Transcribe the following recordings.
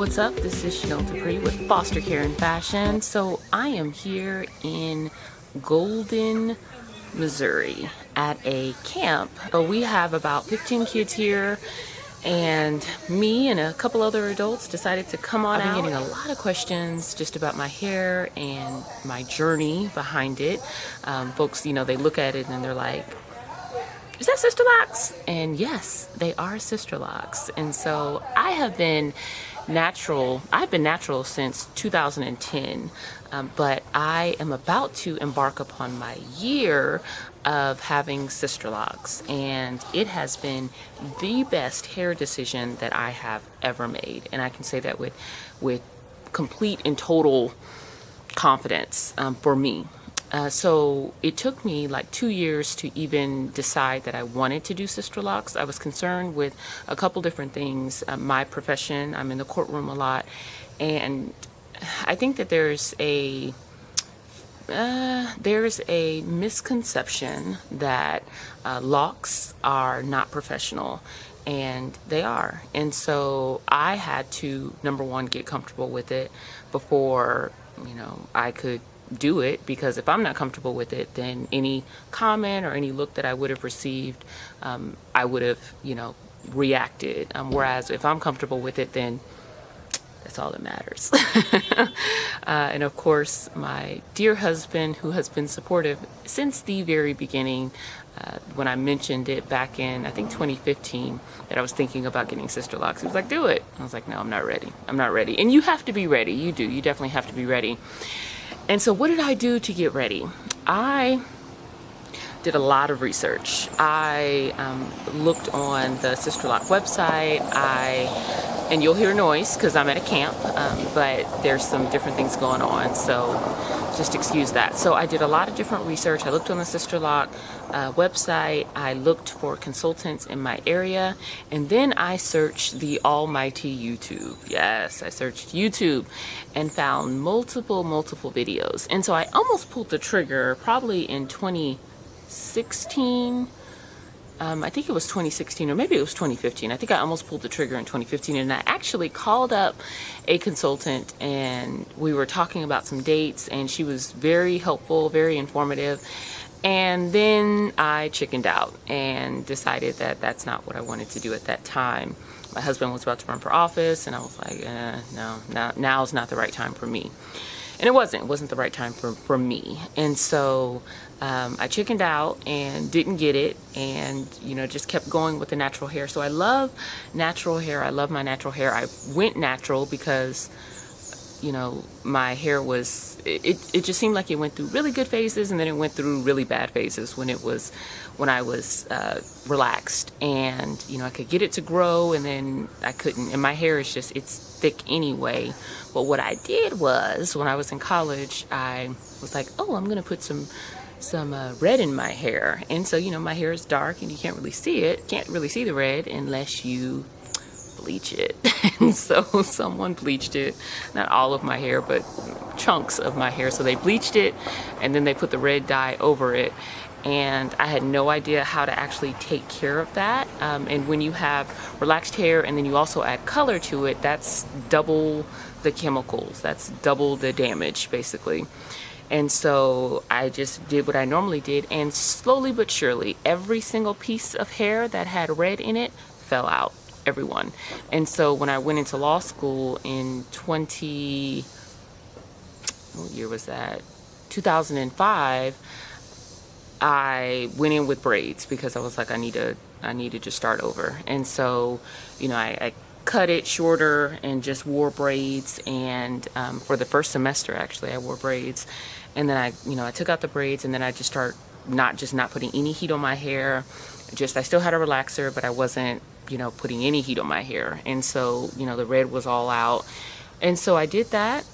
What's up? This is Dupree with Foster Care and Fashion. So I am here in Golden, Missouri at a camp. So we have about 15 kids here, and me and a couple other adults decided to come on out. I've been getting a lot of questions just about my hair and my journey behind it. Folks, they look at it and they're like, is that Sisterlocks? And yes, they are Sisterlocks. And so I've been natural since 2010, but I am about to embark upon my year of having Sisterlocks, and it has been the best hair decision that I have ever made. And I can say that with complete and total confidence for me. So it took me like 2 years to even decide that I wanted to do Sisterlocks. I was concerned with a couple different things. My profession, I'm in the courtroom a lot, and I think that there's a misconception that locks are not professional, and they are. And so I had to, number one, get comfortable with it before I could do it, because if I'm not comfortable with it, then any comment or any look that I would have received, I would have reacted, whereas if I'm comfortable with it, then that's all that matters. And of course, my dear husband, who has been supportive since the very beginning, when I mentioned it back in, I think 2015, that I was thinking about getting Sisterlocks, he was like, do it. I was like, no, I'm not ready. And you have to be ready. You definitely have to be ready. And so what did I do to get ready? I did a lot of research. I looked on the Sisterlock website. And you'll hear noise because I'm at a camp, but there's some different things going on, so just excuse that. So I did a lot of different research. I looked on the Sisterlock website. I looked for consultants in my area, and then I searched the almighty YouTube. Yes, I searched YouTube and found multiple videos. And so I almost pulled the trigger probably in 2016. I think it was 2016, or maybe it was 2015. I think I almost pulled the trigger in 2015, and I actually called up a consultant, and we were talking about some dates, and she was very helpful, very informative. And then I chickened out and decided that that's not what I wanted to do at that time. My husband was about to run for office, and I was like, no, now's not the right time for me. And it wasn't the right time for me. And so I chickened out and didn't get it, and just kept going with the natural hair. So I love natural hair. I love my natural hair. I went natural because my hair was, it just seemed like it went through really good phases, and then it went through really bad phases when I was relaxed, and I could get it to grow, and then I couldn't. And my hair is it's thick anyway. But what I did was, when I was in college, I was like, oh, I'm gonna put some red in my hair. And so my hair is dark, and you can't really see it. Can't really see the red unless you bleach it. And so someone bleached it, not all of my hair, but chunks of my hair. So they bleached it, and then they put the red dye over it. And I had no idea how to actually take care of that. And when you have relaxed hair and then you also add color to it, that's double the chemicals. That's double the damage, basically. And so I just did what I normally did, and slowly but surely, every single piece of hair that had red in it fell out. Everyone. And so when I went into law school in what year was that? 2005, I went in with braids because I was like, I need to just start over. And so, I cut it shorter and just wore braids. And for the first semester, actually, I wore braids. And then I took out the braids, and then I just started not putting any heat on my hair. I still had a relaxer, but I wasn't putting any heat on my hair. And so the red was all out, and so I did that,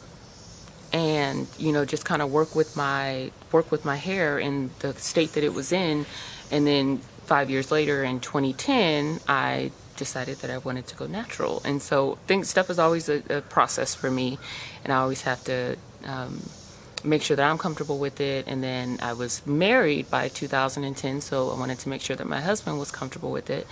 and just kind of work with my hair in the state that it was in. And then 5 years later, in 2010, I decided that I wanted to go natural. And so stuff is always a process for me, and I always have to make sure that I'm comfortable with it. And then I was married by 2010, so I wanted to make sure that my husband was comfortable with it.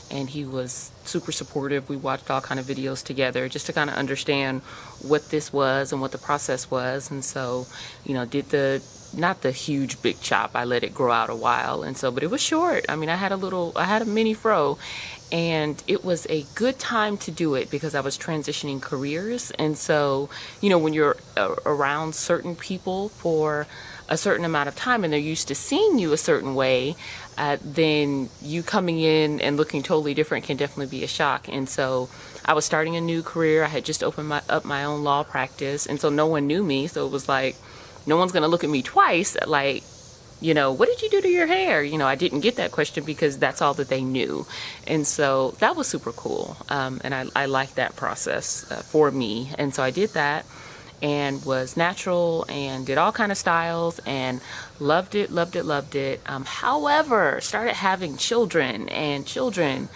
And he was super supportive. We watched all kind of videos together just to kind of understand what this was and what the process was. And so, did not the huge big chop. I let it grow out a while. And so, but it was short. I mean, I had a mini fro, and it was a good time to do it because I was transitioning careers. And so, when you're around certain people for a certain amount of time and they're used to seeing you a certain way, then you coming in and looking totally different can definitely be a shock. And so I was starting a new career. I had just opened up my own law practice, and so no one knew me. So it was like, no one's going to look at me twice like, what did you do to your hair? I didn't get that question because that's all that they knew. And so that was super cool. And I liked that process for me. And so I did that and was natural and did all kind of styles and loved it. However, started having children, and children,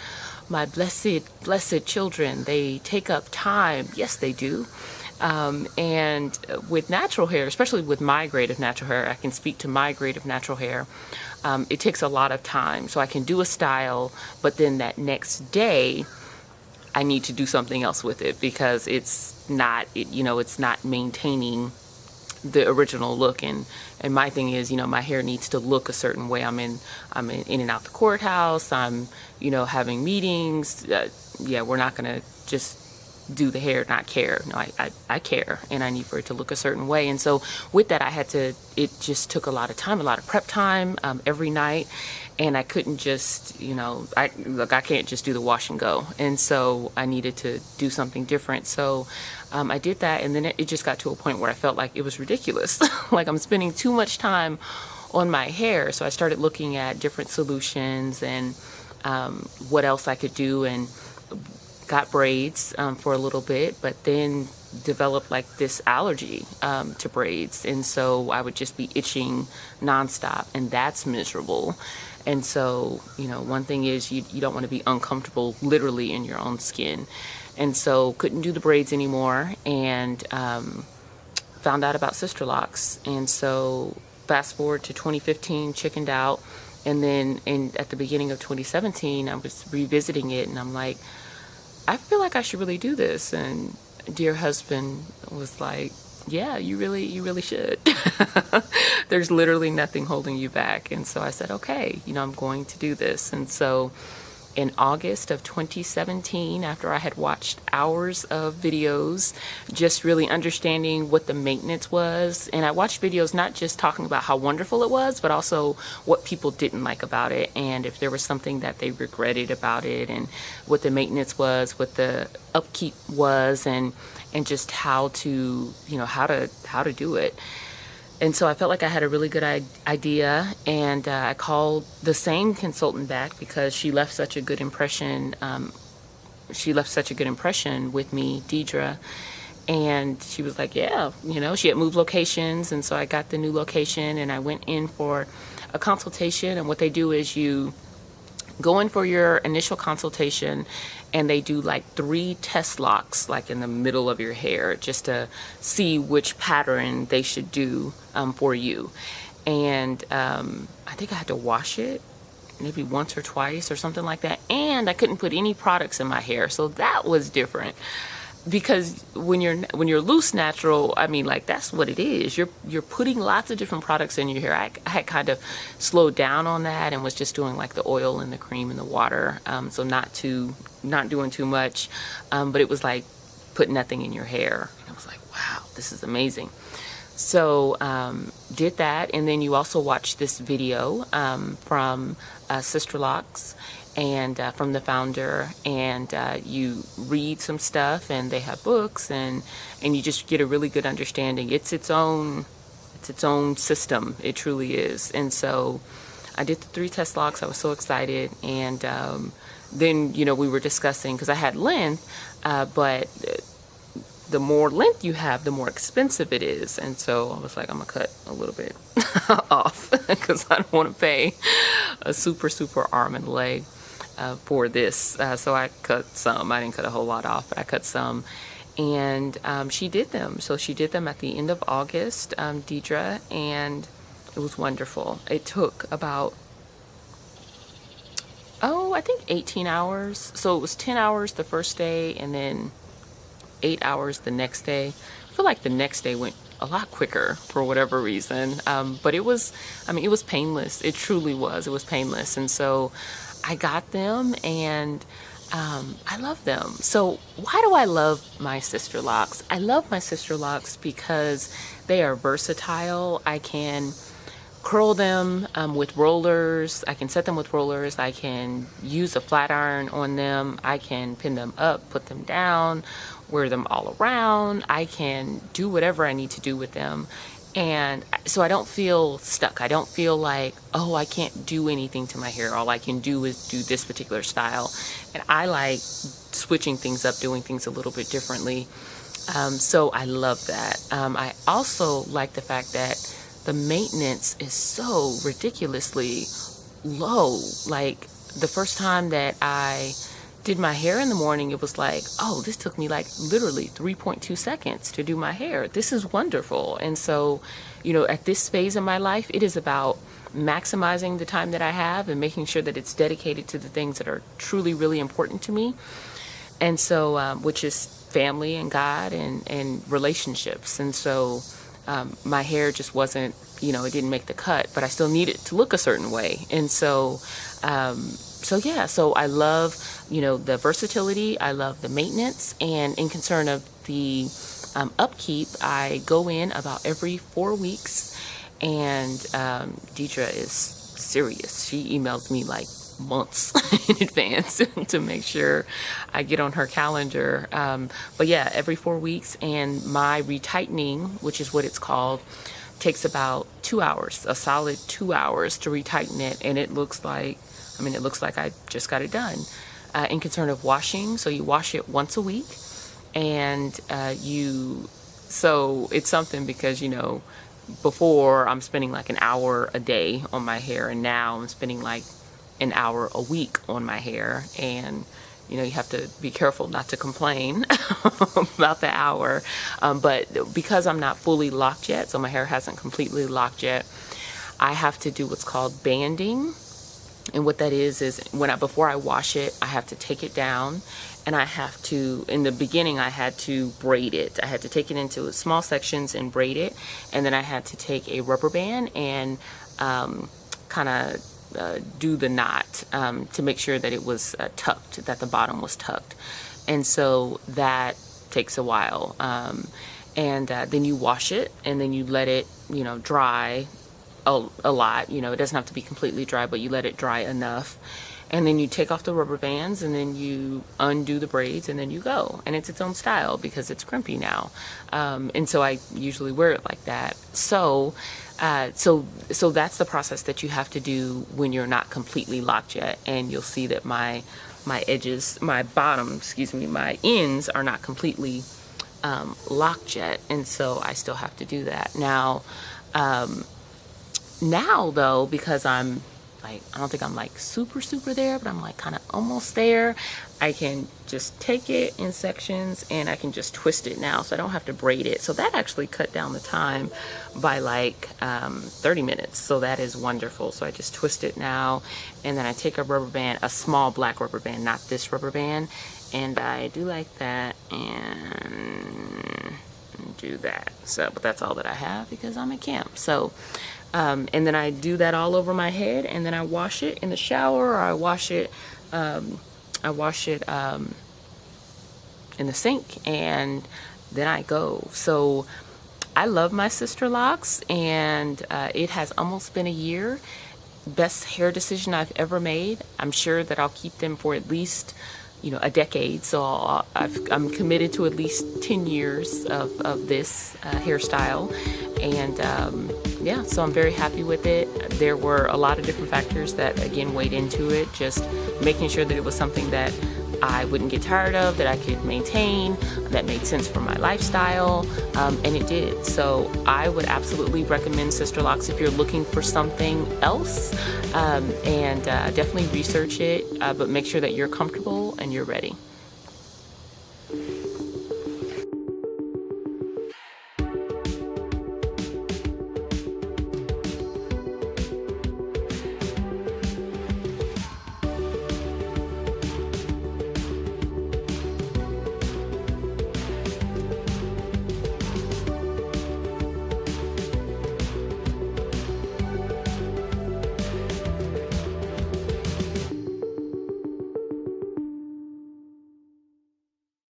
my blessed children, they take up time. Yes, they do. And with natural hair, especially with my grade of natural hair, I can speak to my grade of natural hair. It takes a lot of time. So I can do a style, but then that next day I need to do something else with it because it's not maintaining the original look. And my thing is, my hair needs to look a certain way. I'm in and out the courthouse. I'm, having meetings. We're not going to just do the hair, not care. No, I care, and I need for it to look a certain way. And so with that, it just took a lot of time, a lot of prep time, every night. And I couldn't just, I can't just do the wash and go. And so I needed to do something different. So I did that, and then it just got to a point where I felt like it was ridiculous. Like I'm spending too much time on my hair. So I started looking at different solutions and what else I could do, and got braids for a little bit, but then developed like this allergy to braids. And so I would just be itching nonstop, and that's miserable. And so, one thing is you don't want to be uncomfortable literally in your own skin. And so couldn't do the braids anymore, and found out about Sisterlocks. And so fast forward to 2015, chickened out. And then at the beginning of 2017, I was revisiting it, and I'm like, I feel like I should really do this. And dear husband was like, yeah, you really should. There's literally nothing holding you back. And so I said, okay, I'm going to do this. And so in August of 2017, after I had watched hours of videos, just really understanding what the maintenance was. And I watched videos not just talking about how wonderful it was, but also what people didn't like about it, and if there was something that they regretted about it, and what the maintenance was, what the upkeep was, and just how to, how to do it. And so I felt like I had a really good idea, and I called the same consultant back because she left such a good impression. She left such a good impression with me, Deidre, and she was like, yeah, she had moved locations, and so I got the new location, and I went in for a consultation. And what they do is you go in for your initial consultation, and they do like 3 test locks like in the middle of your hair just to see which pattern they should do for you. And I think I had to wash it maybe once or twice or something like that, and I couldn't put any products in my hair, so that was different. Because when you're loose natural, I mean, like, that's what it is. You're putting lots of different products in your hair. I had kind of slowed down on that and was just doing like the oil and the cream and the water. So not doing too much. But it was like put nothing in your hair. And I was like, wow, this is amazing. So did that, and then you also watch this video from Sisterlocks and from the founder, and you read some stuff, and they have books, and you just get a really good understanding. It's its own system. It truly is. And so I did the 3 test locks. I was so excited, and then we were discussing, because I had length, but the more length you have, the more expensive it is. And so I was like, I'm gonna cut a little bit off because I don't want to pay a super arm and leg for this. So I cut some. I didn't cut a whole lot off, but I cut some. and she did them. So she did them at the end of August, Deidre, and it was wonderful. It took about, I think 18 hours. So it was 10 hours the first day and then 8 hours the next day. I feel like the next day went a lot quicker for whatever reason. But it was painless. It truly was. It was painless. And so I got them, and I love them. So why do I love my Sisterlocks? I love my Sisterlocks because they are versatile. I can curl them with rollers. I can set them with rollers. I can use a flat iron on them. I can pin them up, put them down, wear them all around. I can do whatever I need to do with them. And so I don't feel stuck. I don't feel like, oh, I can't do anything to my hair. All I can do is do this particular style. And I like switching things up, doing things a little bit differently. So I love that. I also like the fact that the maintenance is so ridiculously low. Like the first time that I did my hair in the morning, it was like, oh, this took me like literally 3.2 seconds to do my hair. This is wonderful. And so, at this phase in my life, it is about maximizing the time that I have and making sure that it's dedicated to the things that are truly, really important to me. And so, which is family and God and relationships. And so, my hair just wasn't, it didn't make the cut, but I still needed to look a certain way. And so, so I love, the versatility. I love the maintenance, and in concern of the upkeep, I go in about every 4 weeks, and Deidre is serious. She emails me like months in advance to make sure I get on her calendar. But yeah, every 4 weeks, and my retightening, which is what it's called, takes about 2 hours, a solid 2 hours to retighten it, and it looks like I just got it done. In concern of washing, so you wash it once a week, and so it's something because, before I'm spending like an hour a day on my hair, and now I'm spending like an hour a week on my hair, and you have to be careful not to complain about the hour. But because I'm not fully locked yet, so my hair hasn't completely locked yet, I have to do what's called banding. And what that is before I wash it, I have to take it down, and I have to, in the beginning, I had to braid it. I had to take it into small sections and braid it, and then I had to take a rubber band and kind of do the knot to make sure that it was tucked, that the bottom was tucked. And so that takes a while. And then you wash it, and then you let it, dry a lot. It doesn't have to be completely dry, but you let it dry enough. And then you take off the rubber bands, and then you undo the braids, and then you go. And it's its own style because it's crimpy now. And so I usually wear it like that. So that's the process that you have to do when you're not completely locked yet. And you'll see that my edges, my ends are not completely locked yet. And so I still have to do that. Now though, because I'm like, I don't think I'm like super there, but I'm like kind of almost there, I can just take it in sections and I can just twist it now, so I don't have to braid it. So that actually cut down the time by like 30 minutes. So that is wonderful. So I just twist it now, and then I take a rubber band, a small black rubber band, not this rubber band, and I do like that and do that. So, but that's all that I have because I'm at camp. So and then I do that all over my head, and then I wash it in the shower, or I wash it in the sink, and then I go. So I love my Sisterlocks, and it has almost been a year. Best hair decision I've ever made. I'm sure that I'll keep them for at least a decade. So I'm committed to at least 10 years of this hairstyle. And yeah, so I'm very happy with it. There were a lot of different factors that, again, weighed into it. Just making sure that it was something that I wouldn't get tired of, that I could maintain, that made sense for my lifestyle, and it did. So I would absolutely recommend Sisterlocks if you're looking for something else, and definitely research it, but make sure that you're comfortable and you're ready.